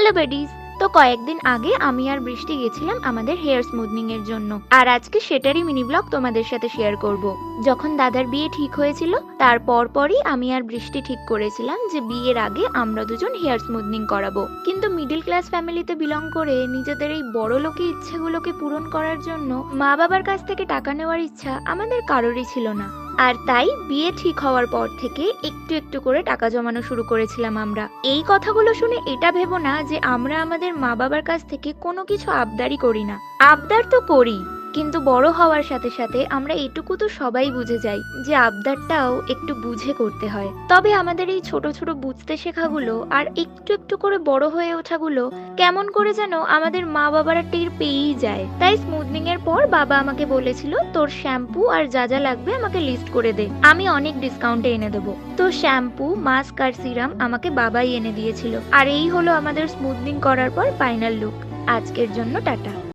Hello বেডিজ। তো কয়েকদিন আগে আমি আর বৃষ্টি গেছিলাম আমাদের হেয়ার স্মুথনিং এর জন্য, আর আজকে সেটারই মিনি ব্লগ তোমাদের সাথে শেয়ার করব। যখন দাদার বিয়ে ঠিক হয়েছিল তার পরপরই আমি আর বৃষ্টি ঠিক করেছিলাম যে বিয়ের আগে আমরা দুজন হেয়ার স্মুথনিং করাবো। কিন্তু মিডল ক্লাস ফ্যামিলিতে বিলং করে নিজেদের এই বড় লোকি ইচ্ছেগুলোকে পূরণ করার জন্য মা বাবার কাছ থেকে টাকা নেওয়ার ইচ্ছা আমাদের কারোরই ছিল না। আর তাই বিয়ে ঠিক হওয়ার পর থেকে একটু একটু করে টাকা জমানো শুরু করেছিলাম আমরা। এই কথাগুলো শুনে এটা ভেবো না যে আমরা আমাদের মা বাবার কাছ থেকে কোনো কিছু আবদারই করি না। আবদার তো করি, কিন্তু বড় হওয়ার সাথে সাথে আমরা এটুকু তো সবাই বুঝে যাই যে আবদারটাও একটু বুঝে করতে হয়। তবে আমাদের এই ছোট ছোট বুঝতে শেখাগুলো আর একটু একটু করে বড় হয়ে ওঠাগুলো কেমন করে যেন আমাদের মা বাবারা টের পেয়েই যায়। তাই স্মুথনিং এর পর বাবা আমাকে বলেছিল, তোর শ্যাম্পু আর যা যা লাগবে আমাকে লিস্ট করে দে, আমি অনেক ডিসকাউন্টে এনে দেবো। তো শ্যাম্পু, মাস্ক আর সিরাম আমাকে বাবাই এনে দিয়েছিল। আর এই হলো আমাদের স্মুথনিং করার পর ফাইনাল লুক। আজকের জন্য টাটা।